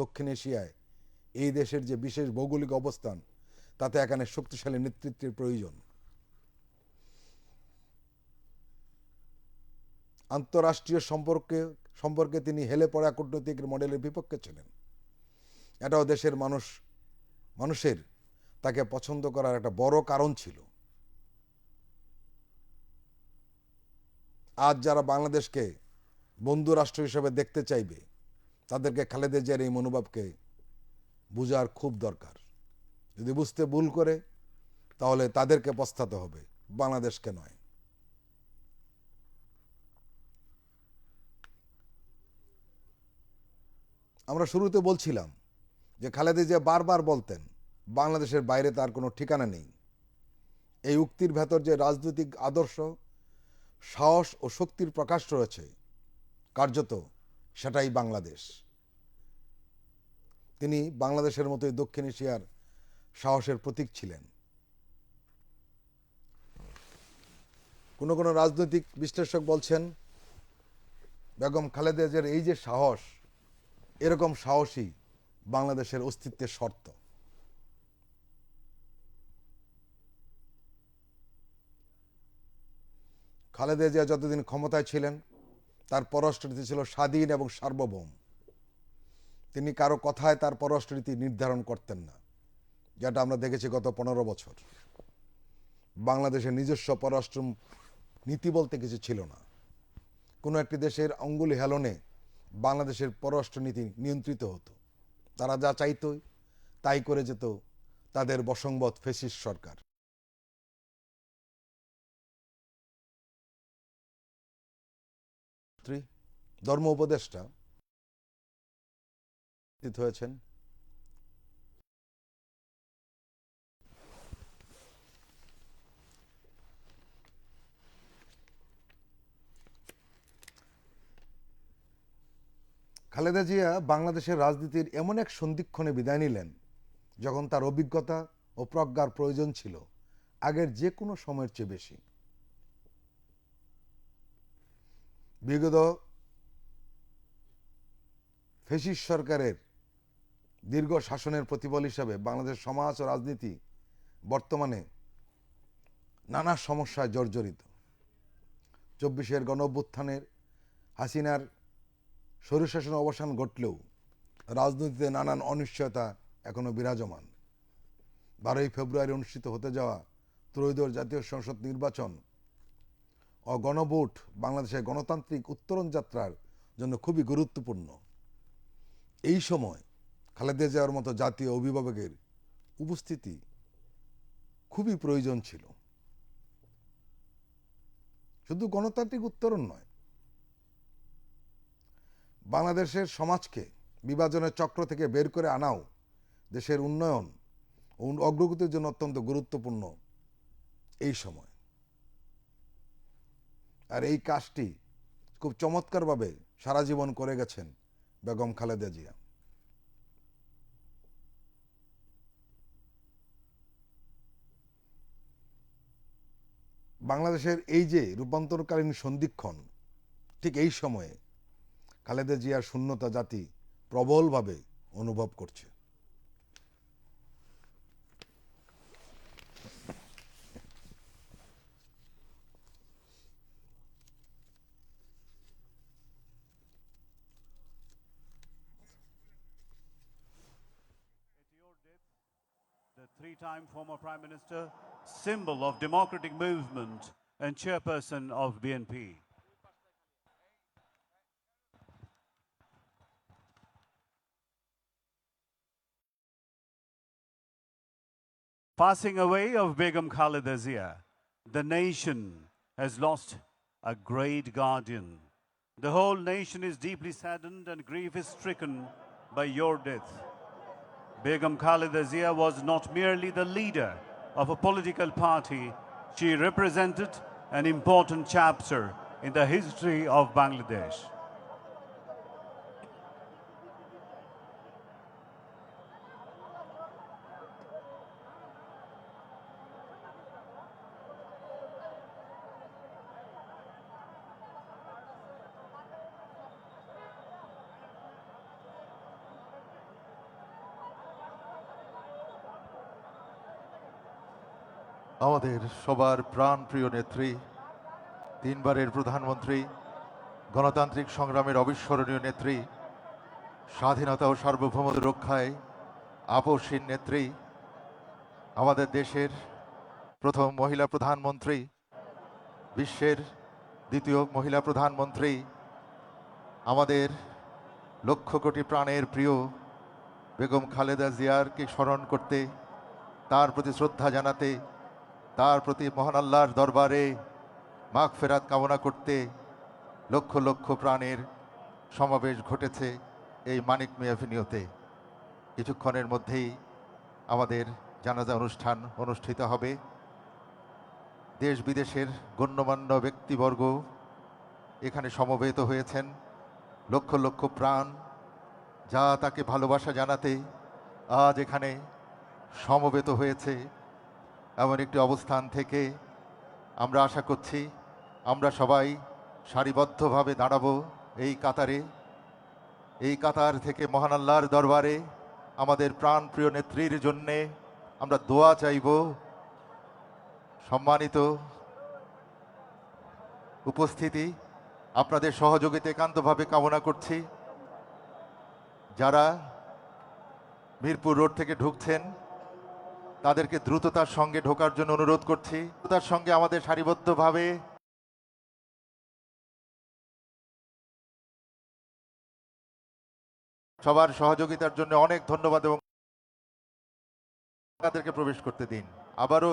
দক্ষিণ এশিয়ায় এই দেশের যে বিশেষ ভৌগোলিক অবস্থান, তাতে এখানে শক্তিশালী নেতৃত্বের প্রয়োজন। আন্তঃরাষ্ট্রীয় সম্পর্কে তিনি হেলে পড়া কূটনৈতিক মডেলের বিপক্ষে ছিলেন। এটাও দেশের মানুষের তাকে পছন্দ করার একটা বড় কারণ ছিল। আজ যারা বাংলাদেশকে বন্ধু রাষ্ট্র হিসেবে দেখতে চাইবে, তাদেরকে খালেদা জিয়ার এই মনোভাবকে বোঝার খুব দরকার। যদি বুঝতে ভুল করে, তাহলে তাদেরকে পস্তাতে হবে, বাংলাদেশকে নয়। আমরা শুরুতে বলছিলাম যে খালেদা জিয়া বারবার বলতেন বাংলাদেশের বাইরে তার কোনো ঠিকানা নেই। এই উক্তির ভেতর যে রাজনৈতিক আদর্শ, সাহস ও শক্তির প্রকাশ রয়েছে, কার্যত সেটাই বাংলাদেশ। তিনি বাংলাদেশের মতোই দক্ষিণ এশিয়ার সাহসের প্রতীক ছিলেন। কোনো রাজনৈতিক বিশ্লেষক বলছেন বেগম খালেদা জিয়ার এই যে সাহস, এরকম সাহসই বাংলাদেশের অস্তিত্বের শর্ত। খালেদা জিয়া যতদিন ক্ষমতায় ছিলেন, তার পররাষ্ট্রনীতি ছিল স্বাধীন এবং সার্বভৌম। তিনি কারো কথায় তার পররাষ্ট্রনীতি নির্ধারণ করতেন না, যেটা আমরা দেখেছি গত 15 বছর। বাংলাদেশের নিজস্ব পররাষ্ট্র নীতি বলতে কিছু ছিল না। কোনো একটি দেশের অঙ্গুলি হেলনে বাংলাদেশের পররাষ্ট্রনীতি নিয়ন্ত্রিত হতো। তারা যা চাইতো তাই করে যেত তাদের বশংবদ ফ্যাসিস্ট সরকার। ধর্ম উপদেষ্টা হয়েছেন। খালেদা জিয়া বাংলাদেশের রাজনীতির এমন এক সন্ধিক্ষণে বিদায় নিলেন, যখন তার অভিজ্ঞতা ও প্রজ্ঞার প্রয়োজন ছিল আগের যে কোনো সময়ের চেয়ে বেশি। বিগত ফ্যাসিস্ট সরকারের দীর্ঘ শাসনের প্রতিফল হিসাবে বাংলাদেশ সমাজ ও রাজনীতি বর্তমানে নানা সমস্যায় জর্জরিত। 24-এর গণঅভ্যুত্থানের হাসিনার স্বৈরশাসনের অবসান ঘটলেও রাজনীতিতে নানান অনিশ্চয়তা এখনো বিরাজমান। 12ই ফেব্রুয়ারি অনুষ্ঠিত হতে যাওয়া ত্রয়োদশ জাতীয় সংসদ নির্বাচন ও গণভোট বাংলাদেশের গণতান্ত্রিক উত্তরণ যাত্রার জন্য খুবই গুরুত্বপূর্ণ। এই সময় খালেদা জিয়ার মতো জাতীয় অভিভাবকের উপস্থিতি খুবই প্রয়োজন ছিল। শুধু গণতান্ত্রিক উত্তরণ নয়, বাংলাদেশের সমাজকে বিভাজনের চক্র থেকে বের করে আনাও দেশের উন্নয়ন ও অগ্রগতির জন্য অত্যন্ত গুরুত্বপূর্ণ এই সময়। আর এই কাজটি খুব চমৎকারভাবে সারা জীবন করে গেছেন বেগম খালেদা জিয়া। বাংলাদেশের এই যে রূপান্তরকালীন সন্ধিক্ষণ, ঠিক এই সময়ে খালেদা জিয়ার শূন্যতা জাতি প্রবলভাবে অনুভব করছে। The three-time former Prime Minister, symbol of democratic movement and chairperson of BNP. Passing away of Begum Khaleda Zia, the nation has lost a great guardian. The whole nation is deeply saddened and grief is stricken by your death. Begum Khaleda Zia was not merely the leader of a political party, she represented an important chapter in the history of Bangladesh. আমাদের সবার প্রাণপ্রিয় নেত্রী, তিনবারের প্রধানমন্ত্রী, গণতান্ত্রিক সংগ্রামের অবিস্মরণীয় নেত্রী, স্বাধীনতা ও সার্বভৌমত্ব রক্ষায় আপসহীন নেত্রী, আমাদের দেশের প্রথম মহিলা প্রধানমন্ত্রী, বিশ্বের দ্বিতীয় মহিলা প্রধানমন্ত্রী, আমাদের লক্ষ কোটি প্রাণের প্রিয় বেগম খালেদা জিয়ারকে স্মরণ করতে, তার প্রতি শ্রদ্ধা জানাতে, তার প্রতি মহান আল্লাহর দরবারে মাগফিরাত কামনা করতে লক্ষ লক্ষ প্রাণের সমাবেশ ঘটেছে এই মানিক মিয়া এভিনিউতে। কিছুক্ষণের মধ্যেই আমাদের জানাজা অনুষ্ঠান অনুষ্ঠিত হবে। দেশ বিদেশের গণ্যমান্য ব্যক্তিবর্গ এখানে সমবেত হয়েছেন। লক্ষ লক্ষ প্রাণ যা তাকে ভালোবাসা জানাতে আজ এখানে সমবেত হয়েছে। এমন একটি অবস্থান থেকে আমরা আশা করছি আমরা সবাই সারিবদ্ধভাবে দাঁড়াবো এই কাতার থেকে মহান আল্লাহর দরবারে আমাদের প্রাণপ্রিয় নেত্রীর জন্যে আমরা দোয়া চাইব। সম্মানিত উপস্থিতি, আপনাদের সহযোগিতা একান্তভাবে কামনা করছি। যারা মিরপুর রোড থেকে ঢুকছেন তাদেরকে দ্রুততার সঙ্গে ঢোকার জন্য অনুরোধ করছি। দ্রুততার সঙ্গে আমাদের সারিবদ্ধভাবে সবার সহযোগিতার জন্য অনেক ধন্যবাদ এবং তাদেরকে প্রবেশ করতে দিন। আবারও